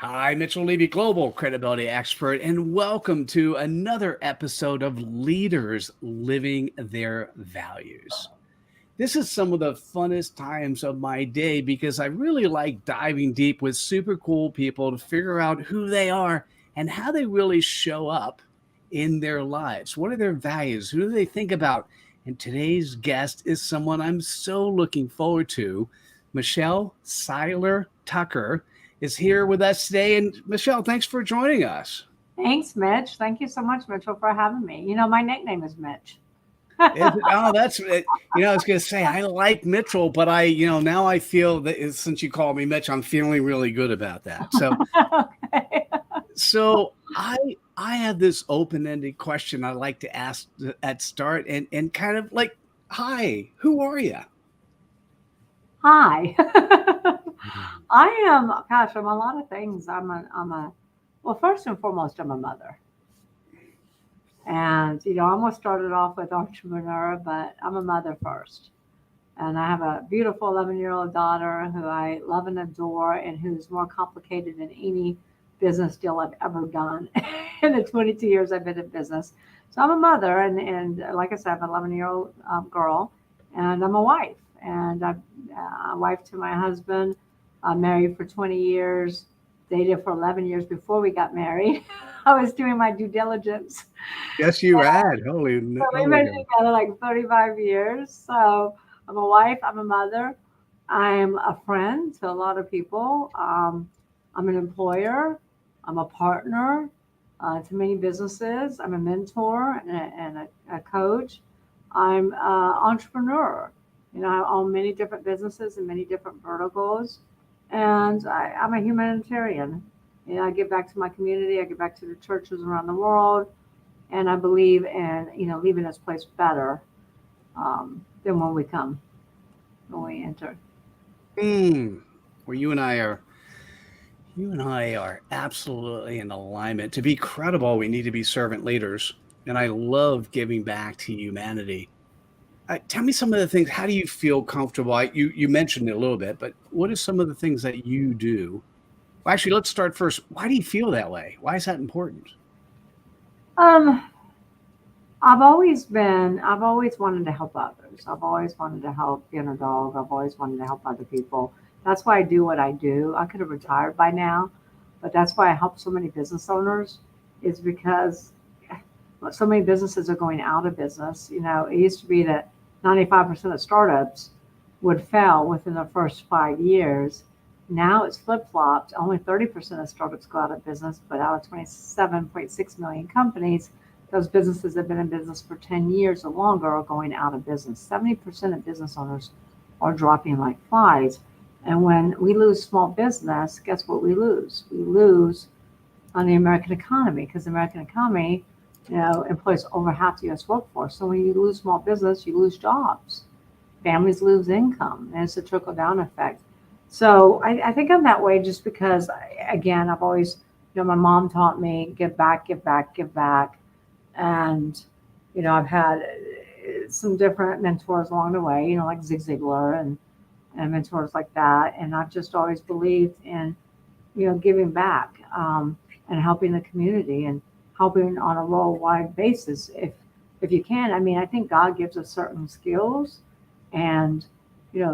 Hi, Mitchell Levy, Global Credibility Expert, and welcome to another episode of Leaders Living Their Values. This is some of the funnest times of my day because I really like diving deep with super cool people to figure out who they are and how they really show up in their lives. What are their values? Who do they think about? And today's guest is someone I'm so looking forward to. Michelle Seiler Tucker is here with us today. And Michelle, thanks for joining us. Thanks, Mitch. Thank you so much, Mitchell, for having me. You know, my nickname is Mitch. That's it. I was going to say, I like Mitchell, but now I feel that since you called me Mitch, I'm feeling really good about that. So, Okay. so I have this open-ended question I like to ask at start and kind of like, hi, who are you? Hi. I am, gosh, I'm a lot of things. Well, first and foremost, I'm a mother. And, I almost started off with entrepreneur, but I'm a mother first. And I have a beautiful 11-year-old daughter who I love and adore and who's more complicated than any business deal I've ever done in the 22 years I've been in business. So I'm a mother and like I said, I'm an 11-year-old girl and I'm a wife. And I'm a wife to my husband, married for 20 years, dated for 11 years before we got married. I was doing my due diligence. Yes, you had. Holy, So we've been together like 35 years. So I'm a wife, I'm a mother, I'm a friend to a lot of people. I'm an employer, I'm a partner to many businesses. I'm a mentor and a coach. I'm an entrepreneur. I own many different businesses and many different verticals. And I'm a humanitarian. I give back to my community. I give back to the churches around the world. And I believe in, leaving this place better than when we enter. Well, you and I are absolutely in alignment. To be credible, we need to be servant leaders. And I love giving back to humanity. Tell me some of the things. How do you feel comfortable? You mentioned it a little bit, but what are some of the things that you do? Well, actually, let's start first. Why do you feel that way? Why is that important? Um, I've always wanted to help others. I've always wanted to help the underdog. I've always wanted to help other people. That's why I do what I do. I could have retired by now, but that's why I help so many business owners is because so many businesses are going out of business. It used to be that 95% of startups would fail within the first 5 years. Now it's flip-flopped. Only 30% of startups go out of business, but out of 27.6 million companies, those businesses that have been in business for 10 years or longer are going out of business. 70% of business owners are dropping like flies. And when we lose small business, guess what we lose? We lose on the American economy because the American economy, employs over half the U.S. workforce. So when you lose small business, you lose jobs. Families lose income, and it's a trickle-down effect. So I think I'm that way just because, again, I've always, my mom taught me give back, give back, give back. And, I've had some different mentors along the way, like Zig Ziglar and mentors like that. And I've just always believed in, giving back and helping the community and helping on a worldwide basis if you can. I mean, I think God gives us certain skills and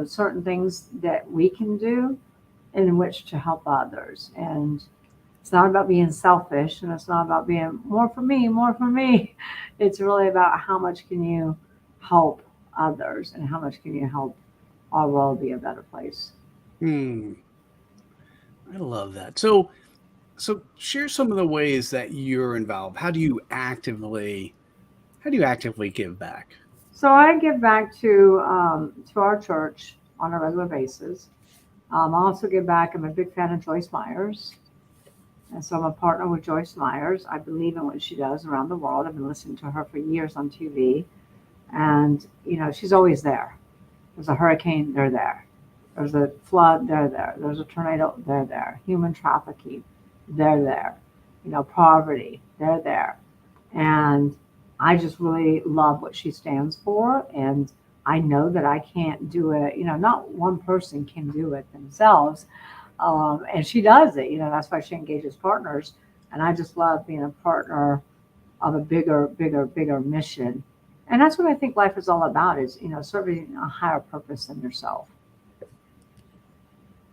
certain things that we can do in which to help others. And it's not about being selfish and it's not about being more for me, more for me. It's really about how much can you help others and how much can you help our world be a better place. Hmm. I love that. So share some of the ways that you're involved. How do you actively give back? So I give back to our church on a regular basis. I also give back. I'm a big fan of Joyce Myers, and so I'm a partner with Joyce Myers. I believe in what she does around the world. I've been listening to her for years on TV, and she's always there. There's a hurricane, they're there. There's a flood, they're there. There's a tornado, they're there. Human trafficking, they're there. Poverty, they're there. And I just really love what she stands for. And I know that I can't do it. Not one person can do it themselves, And she does it, that's why she engages partners. And I just love being a partner of a bigger mission. And that's what I think life is all about is, serving a higher purpose than yourself.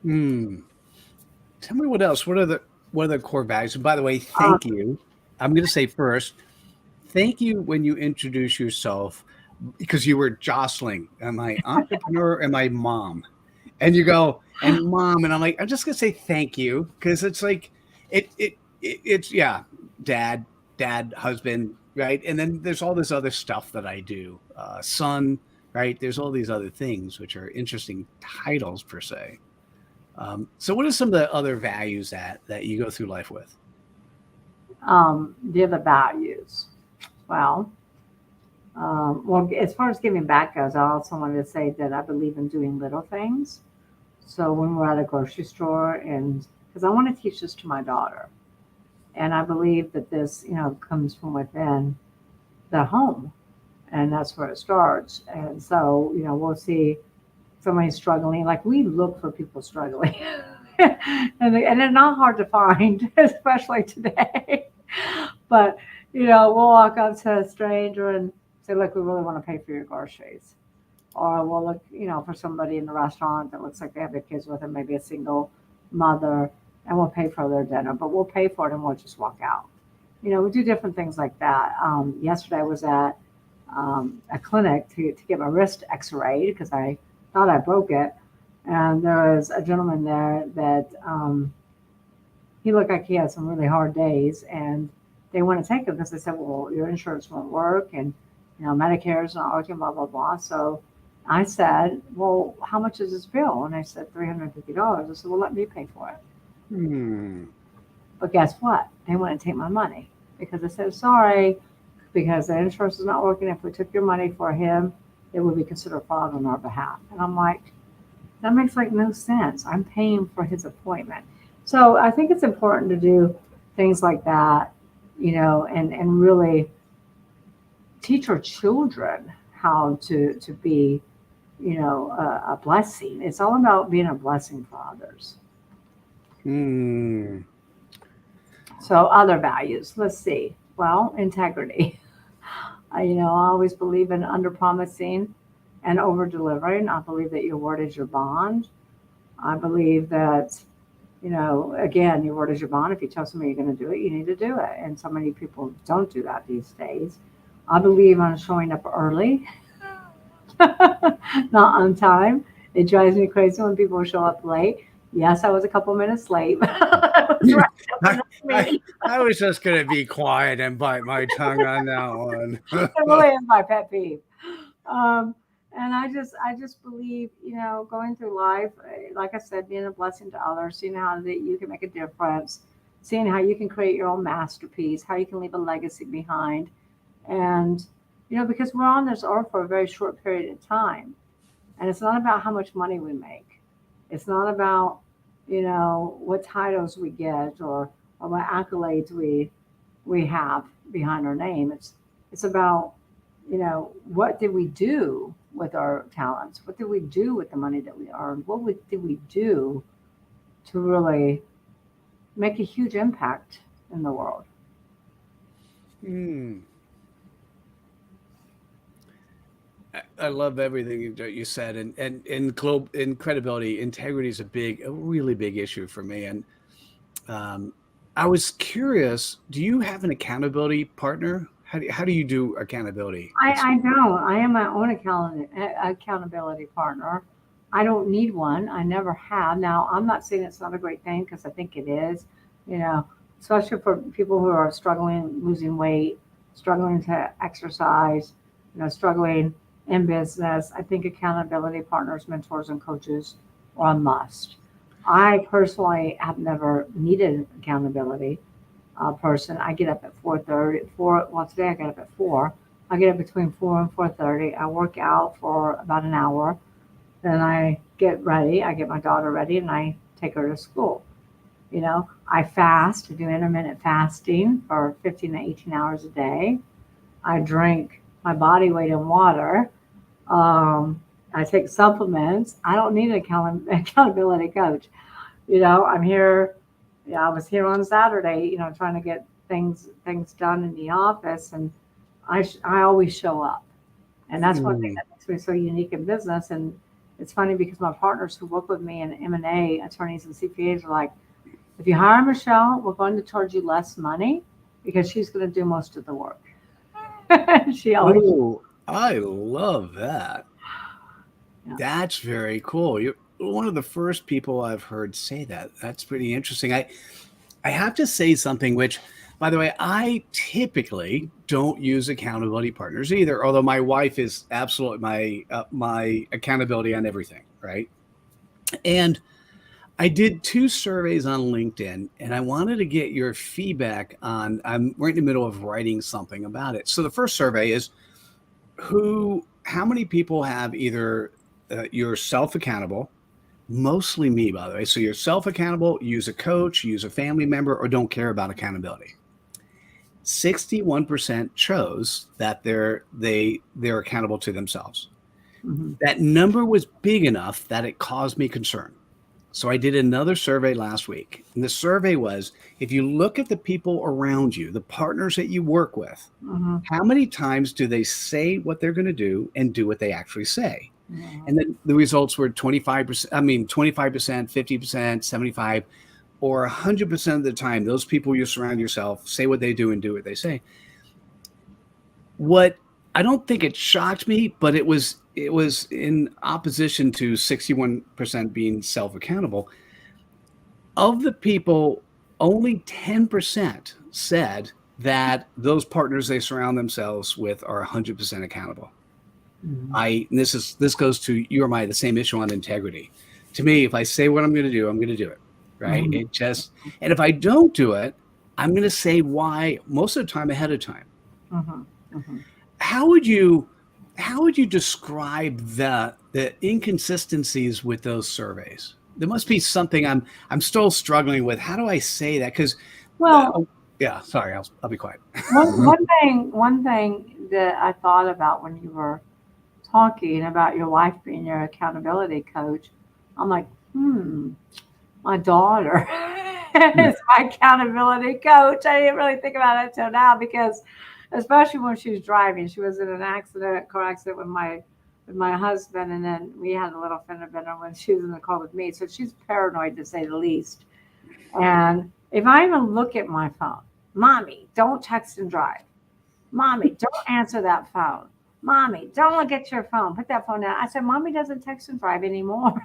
Tell me what else. What are the core values? And by the way, thank you. I'm going to say first, thank you when you introduce yourself, because you were jostling. Am I entrepreneur? Am I mom? And you go, and mom, and I'm like, I'm just going to say thank you, because it's like it's dad, husband, right? And then there's all this other stuff that I do, son, right? There's all these other things which are interesting titles per se. So what are some of the other values that you go through life with? The other values. Well, as far as giving back goes, I also wanted to say that I believe in doing little things. So when we're at a grocery store, and because I want to teach this to my daughter, and I believe that this, comes from within the home, and that's where it starts. And so, we'll see somebody struggling. Like, we look for people struggling, and they're not hard to find, especially today. But we'll walk up to a stranger and say, "Look, we really want to pay for your groceries." Or we'll look, for somebody in the restaurant that looks like they have their kids with them, maybe a single mother, and we'll pay for their dinner. But we'll pay for it and we'll just walk out. We do different things like that. Yesterday I was at a clinic to get my wrist x-rayed because I thought I broke it. And there was a gentleman there that he looked like he had some really hard days, and they want to take him because they said, well, your insurance won't work, and Medicare is not working, blah, blah, blah. So I said, well, how much is this bill? And I said, $350. I said, well, let me pay for it. But guess what? They wouldn't take my money because they said, sorry, because the insurance is not working. If we took your money for him, it would be considered fraud on our behalf. And I'm like, that makes like no sense. I'm paying for his appointment. So I think it's important to do things like that, and really teach our children how to be, a blessing. It's all about being a blessing for others. So other values, let's see. Well, integrity. I always believe in under-promising and over-delivering. I believe that your word is your bond. I believe that, again, your word is your bond. If you tell somebody you're going to do it, you need to do it. And so many people don't do that these days. I believe on showing up early, not on time. It drives me crazy when people show up late. Yes, I was a couple minutes late, but I was right. I was just going to be quiet and bite my tongue on that one. It really is my pet peeve. And I just believe, going through life, like I said, being a blessing to others, seeing how that you can make a difference, seeing how you can create your own masterpiece, how you can leave a legacy behind. And, because we're on this earth for a very short period of time. And it's not about how much money we make. It's not about, what titles we get or what accolades we have behind our name. It's about, what did we do with our talents? What did we do with the money that we earned? Did we do to really make a huge impact in the world? I love everything that you said, and credibility, integrity is a really big issue for me. And I was curious, do you have an accountability partner? How do you do accountability? I don't. I am my own accountability partner. I don't need one. I never have. Now, I'm not saying it's not a great thing because I think it is, especially for people who are struggling, losing weight, struggling to exercise, struggling in business. I think accountability partners, mentors, and coaches are a must. I personally have never needed accountability person. I get up at 4:30. Well, today I got up at 4. I get up between 4 and 4:30. I work out for about an hour. Then I get ready. I get my daughter ready, and I take her to school. I fast. I do intermittent fasting for 15 to 18 hours a day. I drink my body weight in water. I take supplements. I don't need an accountability coach. I'm here. Yeah, I was here on Saturday, trying to get things done in the office, and I always show up. And that's one thing Mm. that makes me so unique in business. And it's funny because my partners who work with me in M&A, attorneys and CPAs, are like, if you hire Michelle, we're going to charge you less money because she's going to do most of the work. She always, Oh, I love that. yeah. That's very cool. You're one of the first people I've heard say that. That's pretty interesting. I have to say something which, by the way, I typically don't use accountability partners either, although my wife is absolutely my accountability on everything, right? And I did two surveys on LinkedIn, and I wanted to get your feedback on. I'm right in the middle of writing something about it. So the first survey is how many people have either you're self accountable, mostly me, by the way. So you're self accountable, use a coach, use a family member, or don't care about accountability. 61% chose that they're accountable to themselves. Hmm. That number was big enough that it caused me concern. So I did another survey last week. And the survey was, if you look at the people around you, the partners that you work with, Hmm. how many times do they say what they're going to do and do what they actually say? Hmm. And then the results were 25%, 25%, 50%, 75, or 100% of the time, those people you surround yourself say what they do and do what they say. What I don't think it shocked me, but it was in opposition to 61% being self-accountable. Of the people, only 10% said that those partners they surround themselves with are 100% accountable. Hmm. This goes to you or my the same issue on integrity. To me, if I say what I'm going to do, I'm going to do it, right? Hmm. It just and if I don't do it, I'm going to say why most of the time ahead of time. Hmm. Hmm. How would you how would you describe the inconsistencies with those surveys? There must be something I'm still struggling with. How do I say that? Because Well, yeah, sorry, I'll be quiet. one thing that I thought about when you were talking about your wife being your accountability coach, I'm like, my daughter is my accountability coach. I didn't really think about it till now because, especially when she was driving, she was in an car accident with my husband, and then we had a little fender bender when she was in the car with me. So she's paranoid to say the least. And if I even look at my phone, mommy, don't text and drive. Mommy, don't answer that phone. Mommy, don't look at your phone. Put that phone down. I said, Mommy doesn't text and drive anymore.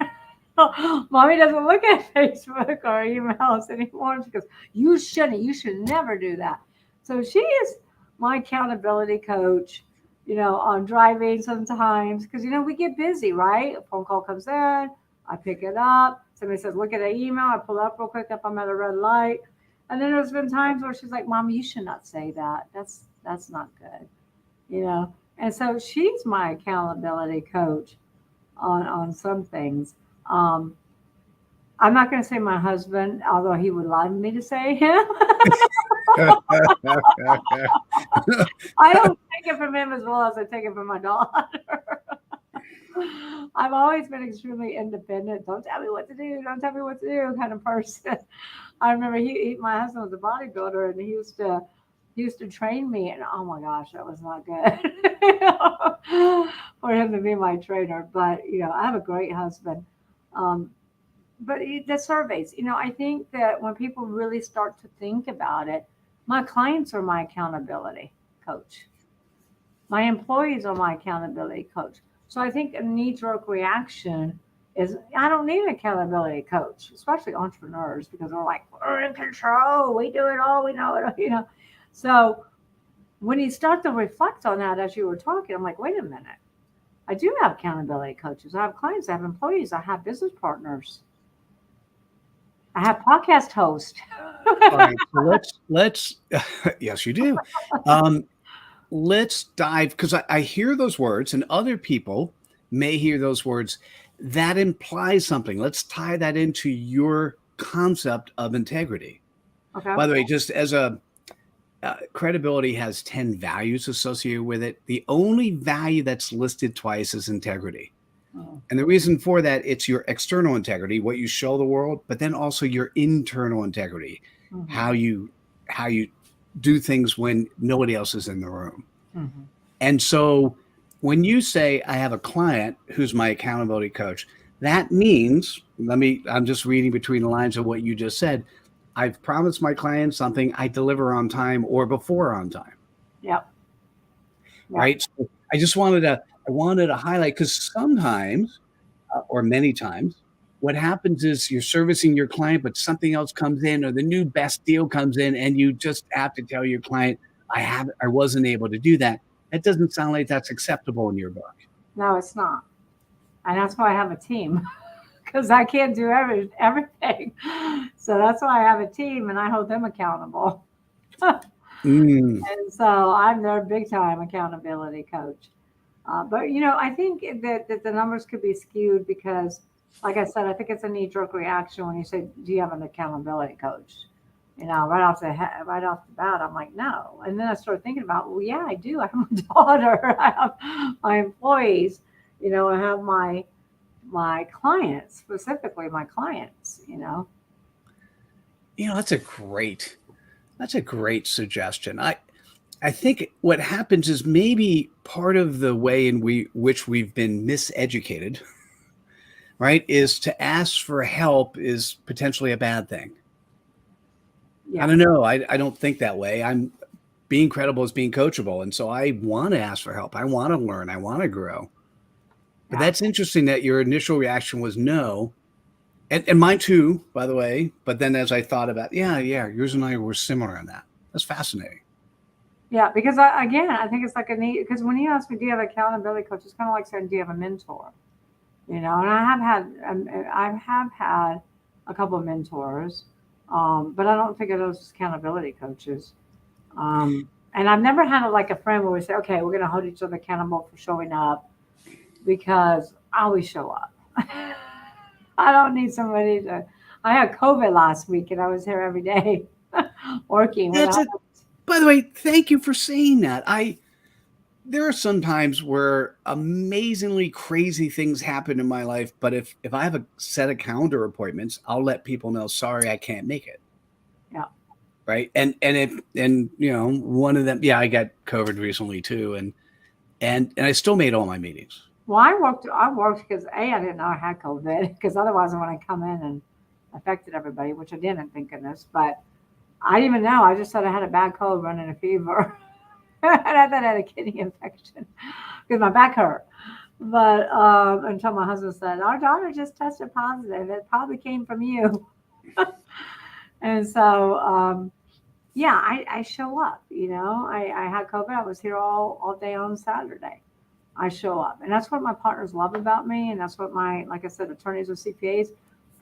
Mommy doesn't look at Facebook or emails anymore because you shouldn't. You should never do that. So she is my accountability coach, on driving sometimes because, we get busy, right? A phone call comes in, I pick it up. Somebody says, look at an email. I pull up real quick if I'm at a red light. And then there's been times where she's like, Mommy, you should not say that. That's not good, And so she's my accountability coach on some things. Um, I'm not going to say my husband, although he would like me to say him. I don't take it from him as well as I take it from my daughter. I've always been extremely independent. Don't tell me what to do. Don't tell me what to do kind of person. I remember my husband was a bodybuilder, and he used to train me, and oh my gosh, that was not good for him to be my trainer. But I have a great husband. Um, but the surveys, I think that when people really start to think about it, my clients are my accountability coach. My employees are my accountability coach. So I think a knee-jerk reaction is I don't need an accountability coach, especially entrepreneurs, because we're like, we're in control, we do it all, we know it. So when you start to reflect on that as you were talking, I'm like, wait a minute. I do have accountability coaches. I have clients, I have employees, I have business partners, I have podcast hosts. All right, so let's yes, you do. Um, let's dive because I hear those words, and other people may hear those words. That implies something. Let's tie that into your concept of integrity. Okay. By the way, just as a credibility has 10 values associated with it. The only value that's listed twice is integrity. And the reason for that, it's your external integrity, what you show the world, but then also your internal integrity, how you do things when nobody else is in the room. And so when you say, I have a client who's my accountability coach, that means, I'm just reading between the lines of what you just said. I've promised my client something, I deliver on time or before on time. Yep. Right. So I just wanted to highlight, because sometimes, or many times, what happens is you're servicing your client, but something else comes in, or the new best deal comes in, and you just have to tell your client, I wasn't able to do that. That doesn't sound like that's acceptable in your book. No, it's not. And that's why I have a team, because I can't do everything. So that's why I have a team, and I hold them accountable. And so I'm their big time accountability coach. But, I think that the numbers could be skewed because, like I said, I think it's a knee-jerk reaction when you say, do you have an accountability coach? Right off the bat, I'm like, no. And then I started thinking about, well, yeah, I do. I have my daughter. I have my employees. I have my clients, specifically my clients. That's a great suggestion. I think what happens is maybe part of the way in which we've been miseducated, right, is to ask for help is potentially a bad thing. Yeah. I don't know. I don't think that way. Being credible is being coachable. And so I want to ask for help. I want to learn. I want to grow. But that's interesting that your initial reaction was no. And mine too, by the way. But then as I thought about, yours and I were similar on that. That's fascinating. Yeah, because I think it's like because when you ask me, do you have an accountability coach? It's kind of like saying, do you have a mentor? And I have had a couple of mentors, but I don't think of those as accountability coaches. And I've never had a friend where we say, okay, we're going to hold each other accountable for showing up, because I always show up. I don't need somebody to. I had COVID last week, and I was here every day working. By the way, thank you for saying that. There are some times where amazingly crazy things happen in my life, but if I have a set of calendar appointments, I'll let people know, sorry, I can't make it. Yeah. Right. And one of them, I got COVID recently too. And I still made all my meetings. Well, I worked because I didn't know I had COVID, because otherwise I want to come in and affected everybody, which I didn't, thank goodness. But I didn't even know. I just said I had a bad cold, running a fever. And I thought I had a kidney infection because my back hurt. But until my husband said, our daughter just tested positive. It probably came from you. And so, I show up. I had COVID. I was here all day on Saturday. I show up. And that's what my partners love about me. And that's what like I said, attorneys or CPAs,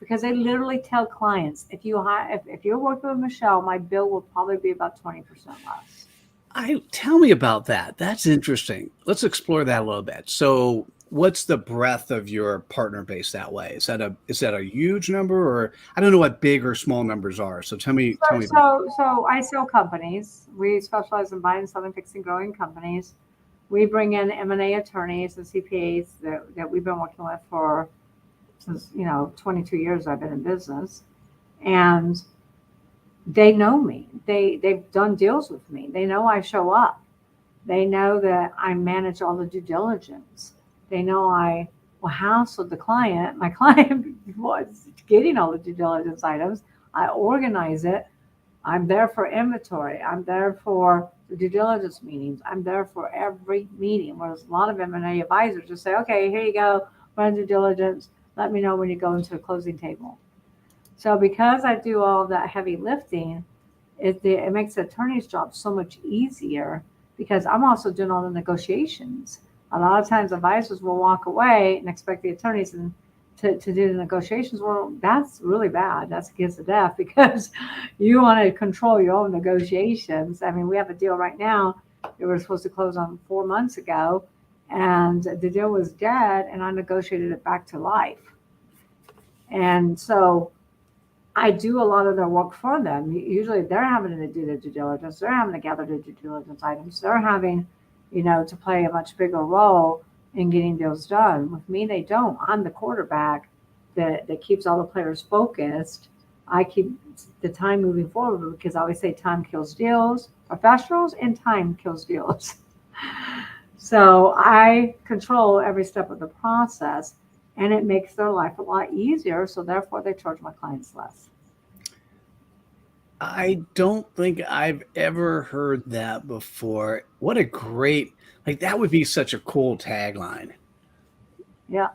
because they literally tell clients, if you're working with Michelle, my bill will probably be about 20% less. Tell me about that. That's interesting. Let's explore that a little bit. So what's the breadth of your partner base that way? Is that a huge number, or I don't know what big or small numbers are. So tell me. So I sell companies. We specialize in buying, selling, fixing, growing companies. We bring in M&A attorneys and CPAs that we've been working with since 22 years I've been in business, and they know me. They've done deals with me. They know I show up. They know that I manage all the due diligence. They know I will hassle the client. My client was getting all the due diligence items. I organize it. I'm there for inventory. I'm there for the due diligence meetings. I'm there for every meeting. Whereas a lot of M&A advisors just say, okay, here you go, run due diligence. Let me know when you go into a closing table. So because I do all that heavy lifting, it makes the attorney's job so much easier, because I'm also doing all the negotiations. A lot of times advisors will walk away and expect the attorneys to do the negotiations. Well, that's really bad. That's against the death, because you want to control your own negotiations. I mean, we have a deal right now that we're supposed to close on 4 months ago, and the deal was dead, and I negotiated it back to life. And so I do a lot of their work for them. Usually they're having to do their due diligence. They're having to gather the due diligence items. They're having, to play a much bigger role in getting deals done. With me, they don't. I'm the quarterback that keeps all the players focused. I keep the time moving forward because I always say time kills deals, professionals, and time kills deals. So I control every step of the process, and it makes their life a lot easier. So therefore, they charge my clients less. I don't think I've ever heard that before. What a great, like, that would be such a cool tagline. Yeah.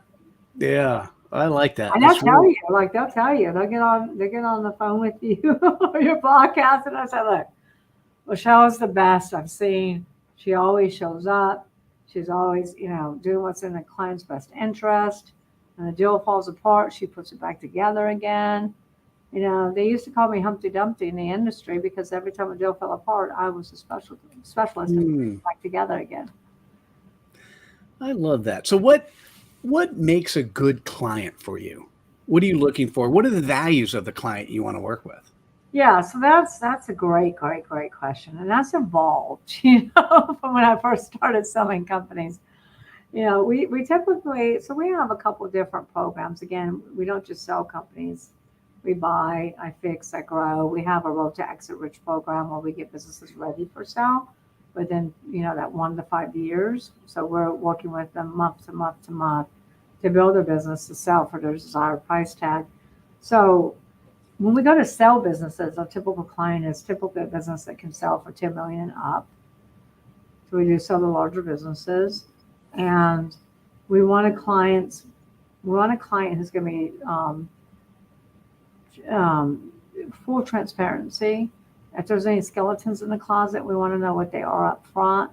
Yeah, I like that. And they'll That's tell really, you, they'll get on the phone with you or your podcast, and I say, look, Michelle is the best I've seen. She always shows up. She's always, doing what's in the client's best interest. When the deal falls apart, she puts it back together again. They used to call me Humpty Dumpty in the industry because every time a deal fell apart, I was a specialist in putting it back together again. I love that. So what makes a good client for you? What are you looking for? What are the values of the client you want to work with? Yeah, so that's a great question, and that's evolved, from when I first started selling companies. We typically, so we have a couple of different programs. Again, we don't just sell companies. We buy, I fix, I grow. We have a Road to Exit Rich program where we get businesses ready for sale within, that 1 to 5 years. So we're working with them month to month to month to build their business to sell for their desired price tag. So when we go to sell businesses, a typical client is typically a business that can sell for 10 million and up. So we do sell to larger businesses, and we want a client who's going to be full transparency. If there's any skeletons in the closet, we want to know what they are up front.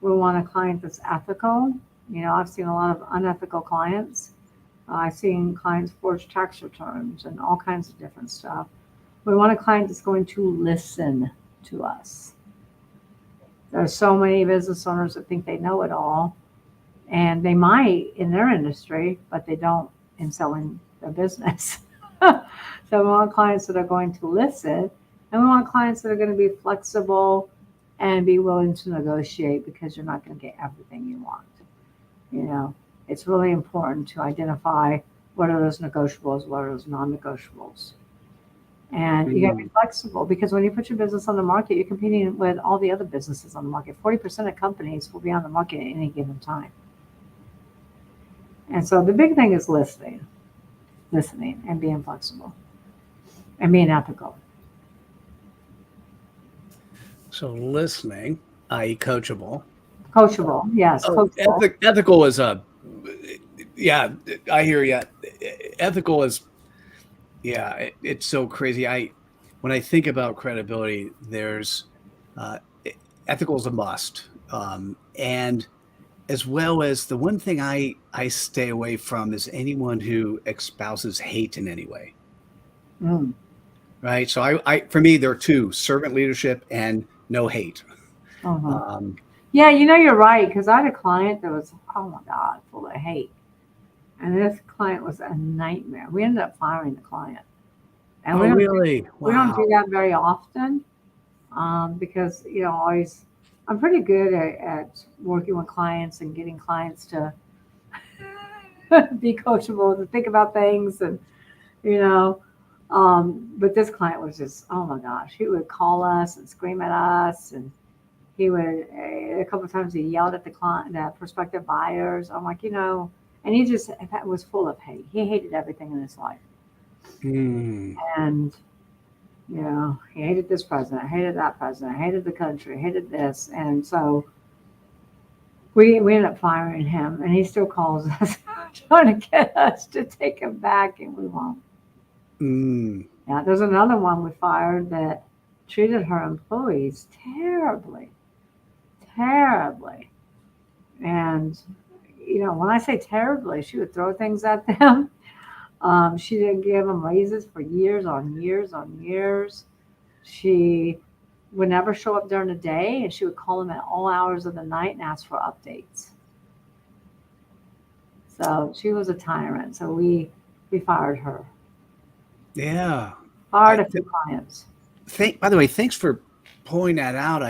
We want a client that's ethical. I've seen a lot of unethical clients. I've seen clients forge tax returns and all kinds of different stuff. We want a client that's going to listen to us. There are so many business owners that think they know it all, and they might in their industry, but they don't in selling their business. So we want clients that are going to listen, and we want clients that are going to be flexible and be willing to negotiate, because you're not going to get everything you want. It's really important to identify what are those negotiables, what are those non-negotiables. And you got to be flexible, because when you put your business on the market, you're competing with all the other businesses on the market. 40% of companies will be on the market at any given time. And so the big thing is listening and being flexible and being ethical. So listening, i.e. coachable. Coachable, yes. Coachable. Ethical is yeah, I hear you. Ethical is, yeah, it's so crazy. When I think about credibility, there's ethical is a must. And as well as the one thing I stay away from is anyone who espouses hate in any way. Right. So I for me, there are two: servant leadership and no hate. Yeah, you're right, because I had a client that was, oh my God, full of hate. And this client was a nightmare. We ended up firing the client. And we don't do that very often, because, always, I'm pretty good at working with clients and getting clients to be coachable, to think about things, and, but this client was just, oh my gosh, he would call us and scream at us, and he would, a couple of times he yelled at the client, the prospective buyers. I'm like, and he just was full of hate. He hated everything in his life. And, he hated this president, hated that president, hated the country, hated this. And so we ended up firing him, and he still calls us trying to get us to take him back, and we won't. Yeah, there's another one we fired that treated her employees terribly. And, when I say terribly, she would throw things at them. She didn't give them raises for years on years. She would never show up during the day, and she would call them at all hours of the night and ask for updates. So she was a tyrant. So we fired her. Yeah. Fired a few clients. By the way, thanks for pointing that out.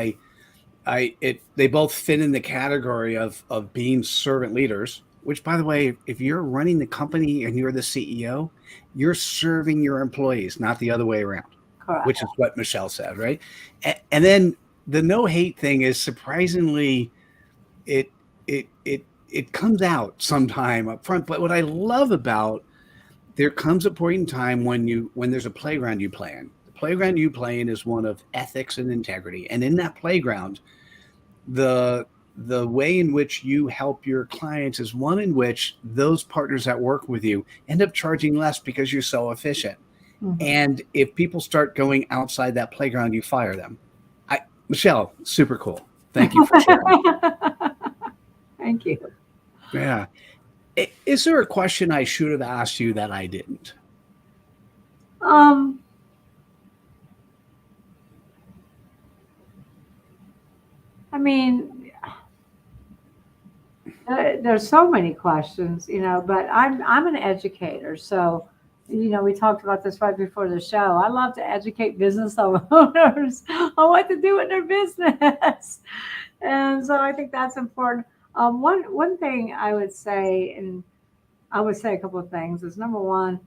They both fit in the category of being servant leaders, which, by the way, if you're running the company and you're the CEO, you're serving your employees, not the other way around, Correct. which is what Michelle said, right? And then the no hate thing is surprisingly, it comes out sometime up front. But what I love about, there comes a point in time when there's a playground you play in. The playground you play in is one of ethics and integrity, and in that playground, the way in which you help your clients is one in which those partners that work with you end up charging less because you're so efficient. Mm-hmm. And if people start going outside that playground, you fire them. Michelle, super cool. Thank you for sharing. Thank you. Yeah. Is there a question I should have asked you that I didn't? I mean, there's so many questions, but I'm an educator. So, we talked about this right before the show. I love to educate business owners on what to do in their business. And so I think that's important. One thing I would say, and I would say a couple of things, is number one,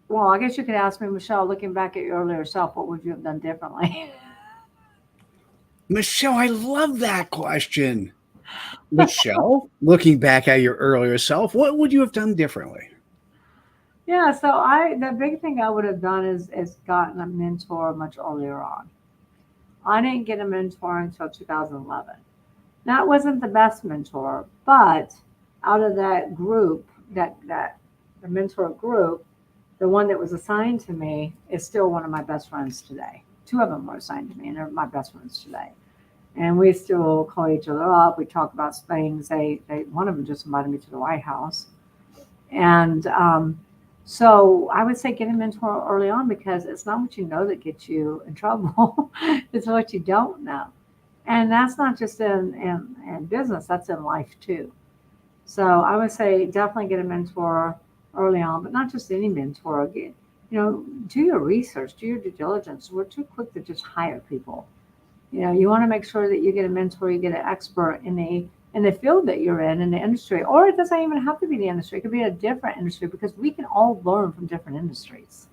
well, I guess you could ask me, Michelle, looking back at your earlier self, what would you have done differently? Michelle, I love that question. Michelle, looking back at your earlier self, what would you have done differently? Yeah, so the big thing I would have done is gotten a mentor much earlier on. I didn't get a mentor until 2011. That wasn't the best mentor, but out of that group, the mentor group, the one that was assigned to me is still one of my best friends today. Two of them were assigned to me, and they're my best friends today. And we still call each other up. We talk about things. One of them just invited me to the White House. And so I would say get a mentor early on, because it's not what you know that gets you in trouble. It's what you don't know. And that's not just in business, that's in life too. So I would say definitely get a mentor early on, but not just any mentor. Do your research, do your due diligence. We're too quick to just hire people. You want to make sure that you get a mentor, you get an expert in the field that you're in the industry, or it doesn't even have to be the industry. It could be a different industry, because we can all learn from different industries.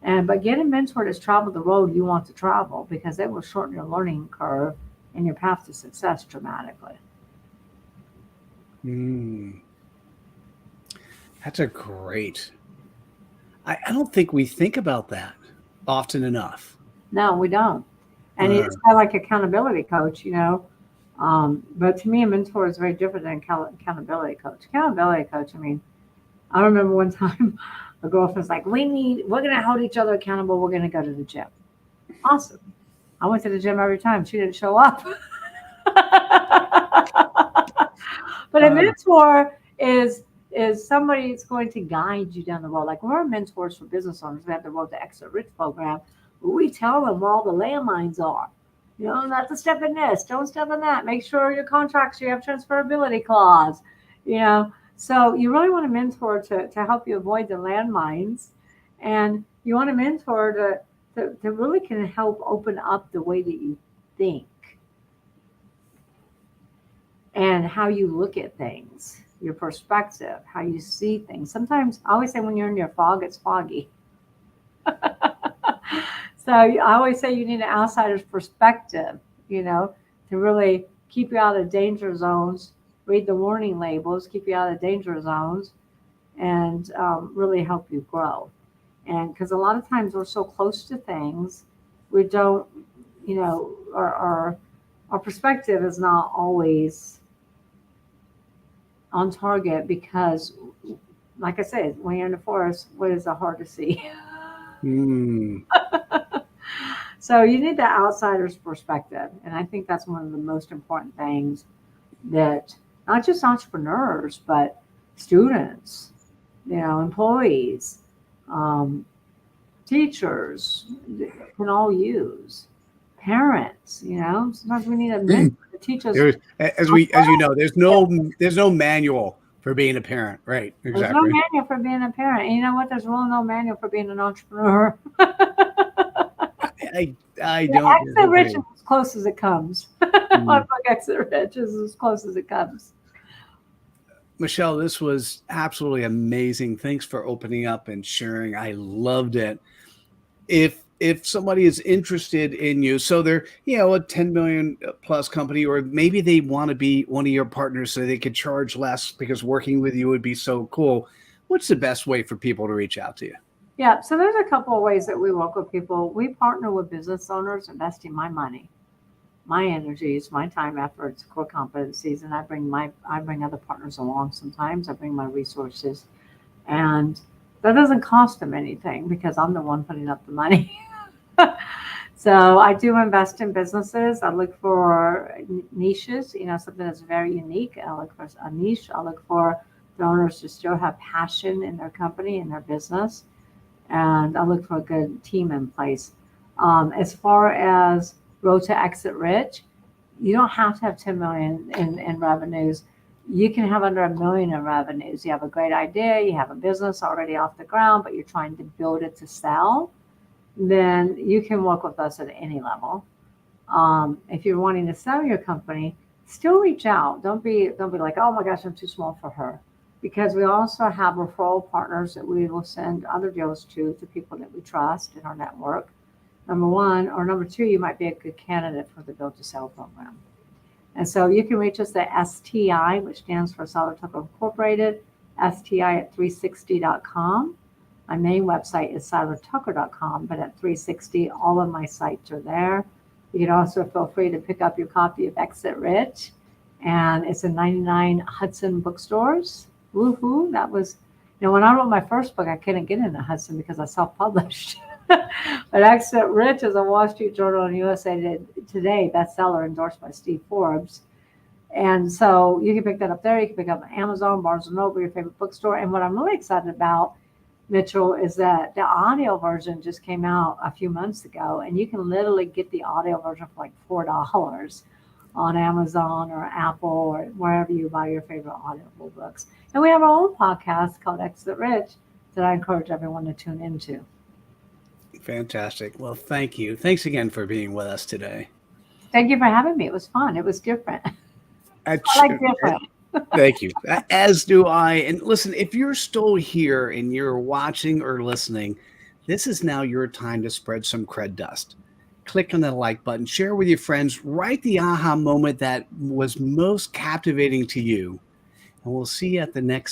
But get a mentor that's traveled the road you want to travel, because it will shorten your learning curve and your path to success dramatically. That's a great. I don't think we think about that often enough. No, we don't. And it's kind of like accountability coach, But to me, a mentor is very different than accountability coach. Accountability coach, I remember one time a girlfriend's like, we're going to hold each other accountable. We're going to go to the gym. Awesome. I went to the gym every time. She didn't show up. But a mentor is somebody that's going to guide you down the road. Like, we're mentors for business owners. We have the Road to Exit Rich program. We tell them where all the landmines are. Not to step in this, don't step in that. Make sure your contracts, you have transferability clause. So you really want a mentor to help you avoid the landmines. And you want a mentor to really can help open up the way that you think and how you look at things, your perspective, how you see things. Sometimes, I always say, when you're in your fog, it's foggy. So I always say you need an outsider's perspective, to really keep you out of danger zones, read the warning labels, keep you out of danger zones, and really help you grow. And because a lot of times we're so close to things, we don't, our perspective is not always on target, because, like I said, when you're in the forest, what is it hard to see? So you need the outsider's perspective. And I think that's one of the most important things that not just entrepreneurs, but students, employees, teachers can all use. Parents, sometimes we need a mentor to teach us. As you know, there's no manual for being a parent, right? Exactly. There's no manual for being a parent. And you know what? There's really no manual for being an entrepreneur. I Yeah, don't Exit Rich is disagree. as close as it comes. My Mm. book, Exit Rich, is as close as it comes. Michelle, this was absolutely amazing. Thanks for opening up and sharing. I loved it. If somebody is interested in you, so they're, a 10 million plus company, or maybe they want to be one of your partners so they could charge less because working with you would be so cool, what's the best way for people to reach out to you? Yeah, so there's a couple of ways that we work with people. We partner with business owners investing my money, my energies, my time, efforts, core competencies, and I bring other partners along sometimes. I bring my resources, and that doesn't cost them anything because I'm the one putting up the money. So I do invest in businesses. I look for niches, something that's very unique. I look for a niche. I look for the owners to still have passion in their company and their business, and I look for a good team in place. As far as road to exit rich, you don't have to have 10 million in revenues. You can have under $1 million in revenues. You have a great idea, you have a business already off the ground, but you're trying to build it to sell, then you can work with us at any level. If you're wanting to sell your company, still reach out. Don't be like, oh my gosh, I'm too small for her. Because we also have referral partners that we will send other deals to people that we trust in our network. Number one, or number two, you might be a good candidate for the Build to Sell program. And so you can reach us at STI, which stands for Seiler Tucker Incorporated, STI at 360.com. My main website is seilertucker.com, but at 360, all of my sites are there. You can also feel free to pick up your copy of Exit Rich, and it's in 99 Hudson bookstores. Woohoo! That was, when I wrote my first book, I couldn't get into Hudson because I self-published. But Exit Rich is a Wall Street Journal and USA Today bestseller endorsed by Steve Forbes. And so you can pick that up there. You can pick up on Amazon, Barnes & Noble, your favorite bookstore. And what I'm really excited about, Mitchell, is that the audio version just came out a few months ago, and you can literally get the audio version for like $4 on Amazon or Apple or wherever you buy your favorite audible books. And we have our own podcast called Exit Rich that I encourage everyone to tune into. Fantastic. Well, thank you. Thanks again for being with us today. Thank you for having me. It was fun. It was different. I like different. Thank you. As do I. And listen, if you're still here and you're watching or listening, this is now your time to spread some cred dust. Click on the like button, share with your friends, write the aha moment that was most captivating to you. And we'll see you at the next